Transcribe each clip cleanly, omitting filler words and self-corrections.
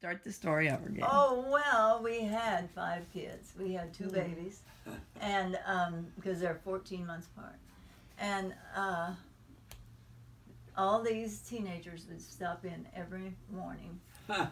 Start the story over again. Oh, well, we had 5 kids. We had 2 babies, and because they're 14 months apart. And all these teenagers would stop in every morning. And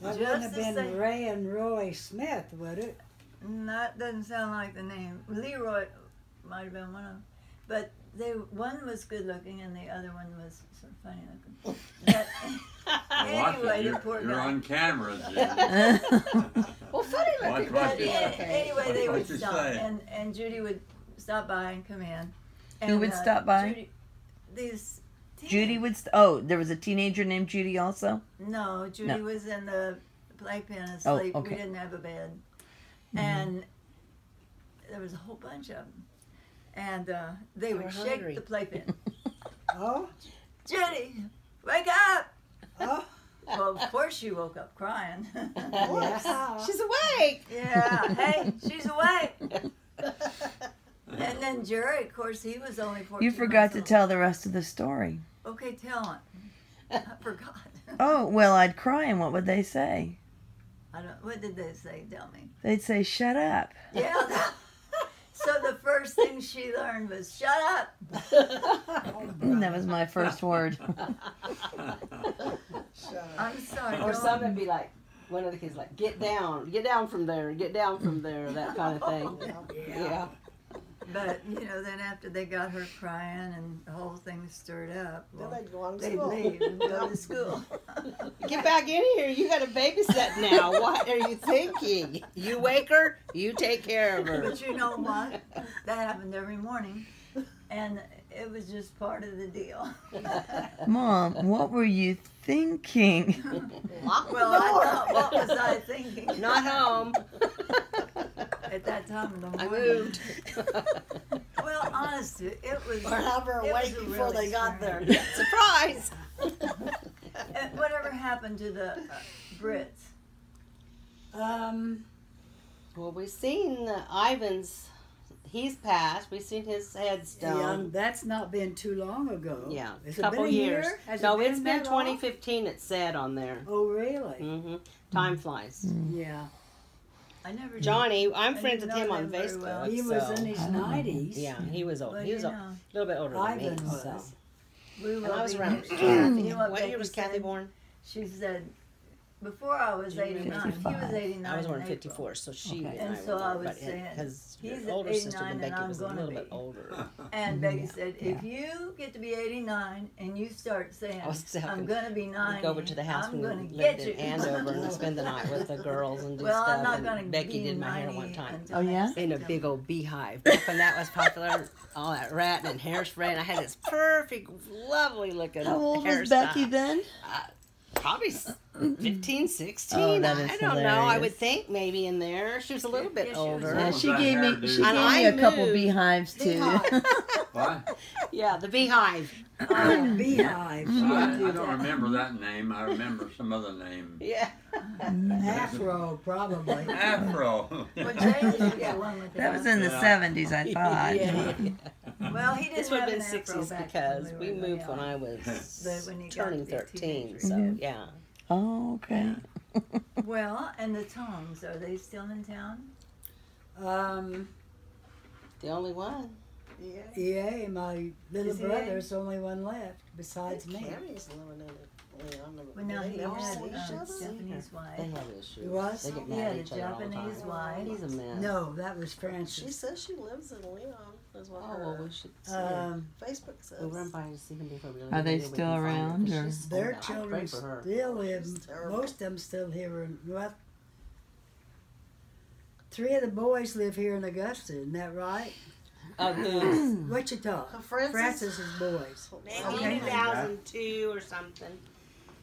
That just wouldn't have the been same, Ray and Roy Smith, would it? that doesn't sound like the name. Leroy might have been one of them. But one was good looking and the other one was sort of funny looking. But, anyway, the poor You're guy. on camera, Jim. Well, funny looking. Watch But it. anyway, they What would you stop, say? and Judy would stop by and come in. Who would stop by? Judy, these Judy would. There was a teenager named Judy also. No, Judy No. was in the playpen Oh, asleep. okay. We didn't have a bed, and there was a whole bunch of them, and they would shake hungry. the playpen. Oh, Judy, wake up! oh, Well, of course she woke up crying. yes. She's awake. Yeah, hey, she's awake. And then Jerry, of course, he was only 14 You forgot months to old. tell the rest of the story. Okay, tell it. I forgot. Oh, well, I'd cry, and what would they say? I don't. What did they say? Tell me. They'd say, shut up. Yeah. So the first thing she learned was "shut up." That was my first word. I'm sorry. Or don't- some would be like, one of the kids like, get down from there, that kind of thing. Yeah. But then after they got her crying and the whole thing stirred up, Then well, they'd go on to they'd school. leave and go to school. Get back in here. You got a babysit now. What are you thinking? You wake her, you take care of her. But you know what? That happened every morning, and it was just part of the deal. Mom, what were you thinking? Lock Well, the I door. thought, what was I thinking? Not home. At that time in the I morning. moved. Well, honestly, it was. Or have her it was awake a before real they got there. experience. Surprise. And whatever happened to the Brits? Well, we've seen Ivan's. He's passed. We've seen his Yeah, headstone. that's not been too long ago. Yeah, Has a couple it been a years. year? Has No, it it's been that long? 2015. It said on there. Oh, really? Hmm Time flies. Yeah. I never. Johnny, I'm I friends didn't with him know on them very Facebook. well. He was so- in his 90s. Yeah, he was old. Well, He was you a know, little bit older than Ivan me. was. So. we And will I was be- around You Kathy. know what What year Becky was Kathy said? born? She said, before I was 89, he was 55. 89. I was born in in April. 54, so she Okay. And so I was saying, because your he's older sister 89 than and Becky I'm was a gonna little be. bit older. And Becky said, if you get to be 89 and you start saying, I was I'm talking- going to be 90, We'd go over to the house I'm when going we to get lived you. in Andover and spend the night with the girls and do Well, stuff. I'm not and going to Becky be did my hair 90 one time. until Oh, yeah? next In a September. big old beehive. Back when that was popular, all that ratting and hairspray, and I had this perfect, lovely looking How old was hairstyle. Becky then? Probably 15, 16. Oh, that is I don't know. I would hilarious. think maybe in there. She was a little bit Yeah, she was older. Yeah, was she that gave me. hairdo? She And gave I me a couple moved. beehives too. What? Yeah, the beehive. Beehive. I don't remember that name. I remember some other name. Yeah. Afro, probably. Afro. Well, James was the one with That was in the Yeah. 70s, I thought. Well, he didn't This would have have been an afro 60s back because when we were moved when young. I was But when he got turning to be a 13. teenager. So, Mhm. yeah. Oh, okay. Well, and the Tongs, are they still in town? The only one. Yeah. Yeah, my little Is he brother's the only one left besides me. Cammy's living in it. Leon, Well, no, they he never had see each a other? Japanese They wife. have issues. He was? They get He mad had at a each other all the Japanese time. wife. He's a mess. No, that was She Francis. says she lives in Leon, is what Oh, her well, we should see her. Facebook says. We'll run by to see them before we leave. Are they Maybe we still can find her, around, 'cause or- she's Their old now. I'll children pray for her. still live. It's terrible. Most of them still here in well, 3 of the boys live here in Augusta, isn't that right? Who's? Wichita. Francis? Francis's boys. Maybe Okay. 2002 or something.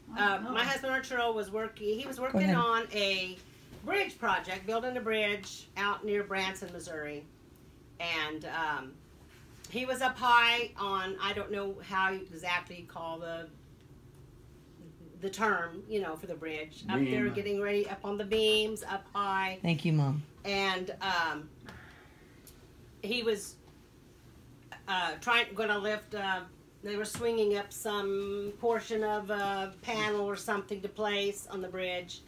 My husband Arturo was working. He was working ahead. on a bridge project, building a bridge out near Branson, Missouri, and he was up high on. I don't know how you exactly call the term, for the bridge. Up there, Beam. getting ready, up on the beams, up high, Thank you, Mom. and he was going to lift. They were swinging up some portion of a panel or something to place on the bridge,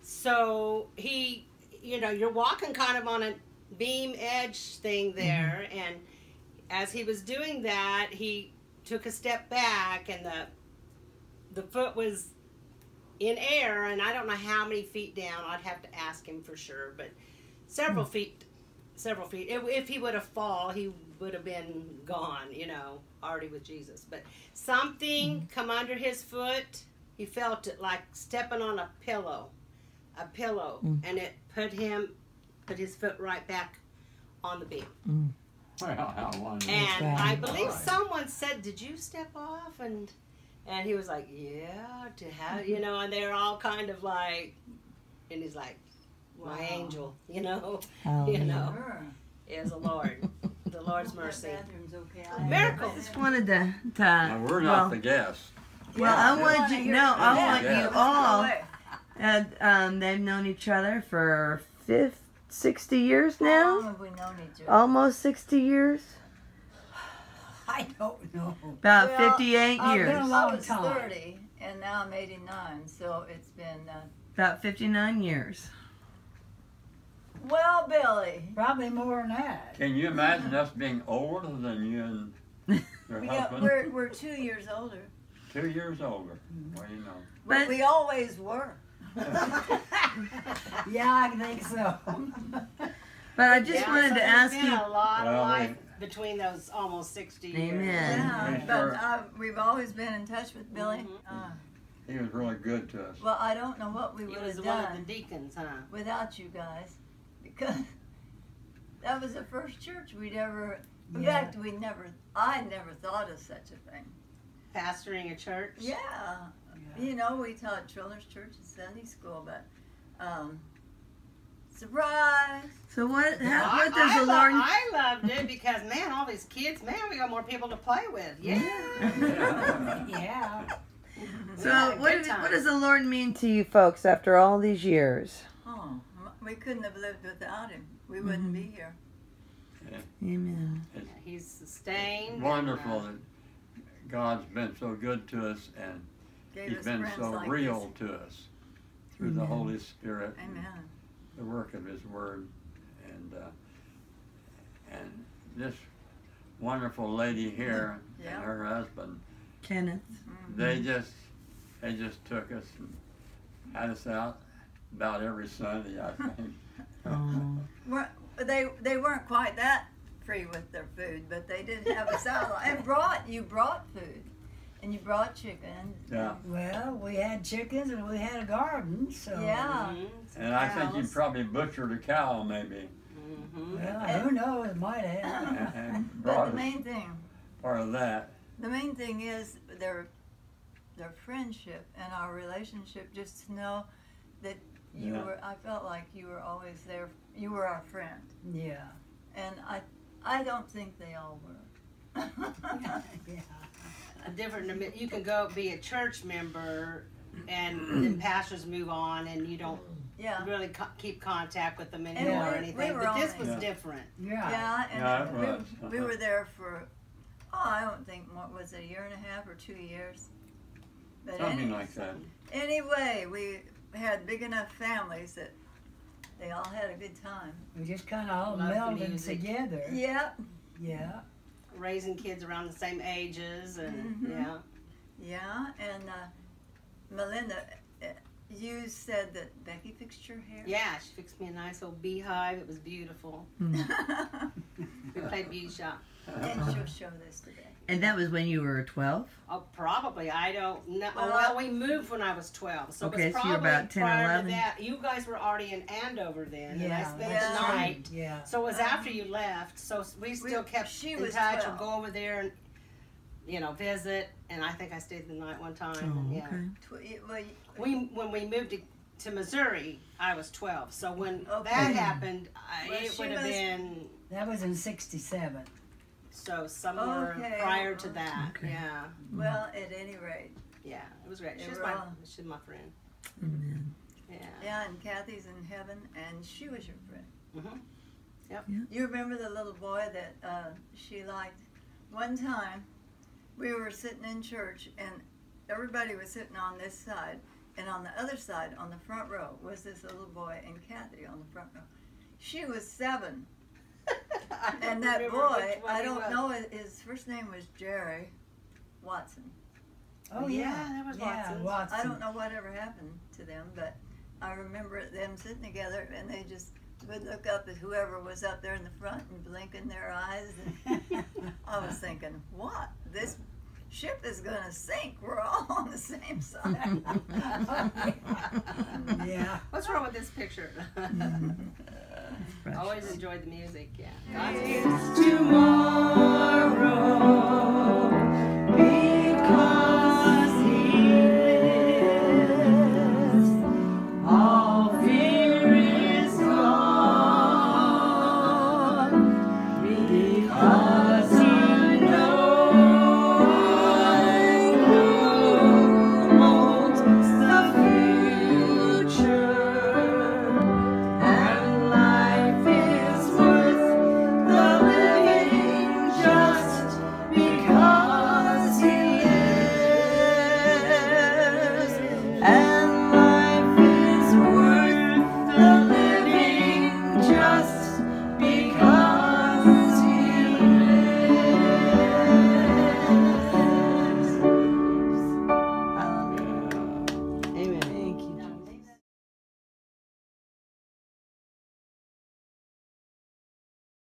So he, you're walking kind of on a beam edge thing there, and as he was doing that, he took a step back, and the foot was in air, and I don't know how many feet down. I'd have to ask him for sure, but several feet. If he would have fallen, he would have been gone, already with Jesus. But something come under his foot. He felt it like stepping on a pillow, and it put his foot right back on the beam. Well, how wonderful. And I believe someone said, "Did you step off?" And he was like, "Yeah, to have," and they're all kind of like, and he's like, "My angel," Sure. is the Lord. The Lord's My mercy. bathroom's okay. I Miracles. just wanted to Now, we're not the guests. well, I want you. No, I want Yeah. you all. They've known each other for 60 years How long now. have we known each other? Almost 60 years. I don't know. About Well, 58 I've years. been a I long was time. 30, and now I'm 89, so it's been... About 59 years. Well, Billy, Probably more than that. Can you imagine us being older than you and your husband? we're 2 years older. 2 years older. Well, you know. But- We always were. Yeah, I think so. But I just Yeah, wanted so to there's ask been you. a lot Well, of life between those almost 60 years. Amen. Yeah, Yeah, but sure. we've always been in touch with Billy. He was really good to us. Well, I don't know what we He would was have one of the done deacons, huh? without you guys, because that was the first church we'd ever. In Yeah. fact, I never thought of such a thing. Pastoring a church. Yeah, you know, we taught children's church and Sunday school, but surprise. So what? Well, What does the Lord? I loved it because, man, all these kids, man, we got more people to play with. Yeah. Yeah. Yeah. So Yeah, what? good times. What does the Lord mean to you folks after all these years? Oh, we couldn't have lived without him. We wouldn't be here. Amen. He's sustained. Wonderful that God's been so good to us and Gave He's us been friends so like real to us through the Holy Spirit, this. and Amen. the work of His Word, and this wonderful lady here Yeah. and her husband. Kenneth. They just took us and had us out about every Sunday, I think. Oh. They weren't quite that free with their food, but they did have us out. And you brought food, and you brought chicken. Yeah. Well, we had chickens and we had a garden, so. Yeah. And I think you probably butchered a cow, maybe, Well, who knows? Might have. and But brought the us main thing, part of that. the main thing is their friendship and our relationship. Just to know that you Yeah. were. I felt like you were always there. You were our friend, Yeah. and I don't think they all were. Yeah. A different. You can go be a church member, and then pastors move on, and you don't Yeah. really keep contact with them And anymore or we anything. were But this only- was Yeah. different. Yeah. Yeah, and Yeah, it was. we were there for, I don't think, what was it, a year and a half or 2 years? But Something like that. Anyway, we had big enough families that they all had a good time. We just kind of all Love the melded music. together. Yeah, Yeah. Raising kids around the same ages, and Mhm. yeah. yeah, and Melinda, you said that Becky fixed your hair? Yeah, she fixed me a nice old beehive. It was beautiful. We played beauty shop. And she'll show this today. And that was when you were 12? Oh, probably. I don't know. Well, Well, we moved when I was 12, so Okay, it was so probably you're about 10, prior 11. to that. You guys were already in Andover then, and I Yeah. spent that's the true. night. Yeah. So it was after you left. So we still kept she in was touch 12. and go over there and visit. And I think I stayed the night one time. Oh, and, yeah. okay. When we moved to Missouri, I was 12. So when Okay. that happened, Well, it she would have was- been That was in '67. so somewhere Okay. prior to that. Okay. Yeah, Well, at any rate, yeah, it was great. They She's were all- my friend. Amen. Yeah. yeah, and Kathy's in heaven, and she was your friend. Mhm. You remember the little boy that she liked? One time, we were sitting in church, and everybody was sitting on this side, And on the other side, on the front row, was this little boy and Kathy on the front row. She was 7. And that boy, I don't know, his first name was Jerry Watson. Oh yeah, that was Watson. I don't know whatever happened to them, but I remember them sitting together and they just would look up at whoever was up there in the front and blinking their eyes. And I was thinking, what? This ship is going to sink. We're all on the same side. Yeah. What's wrong with this picture? Always enjoyed the music, yeah. Tomorrow, because He lives, all fear is gone, because He knows the future, and life is worth the living just because He lives. And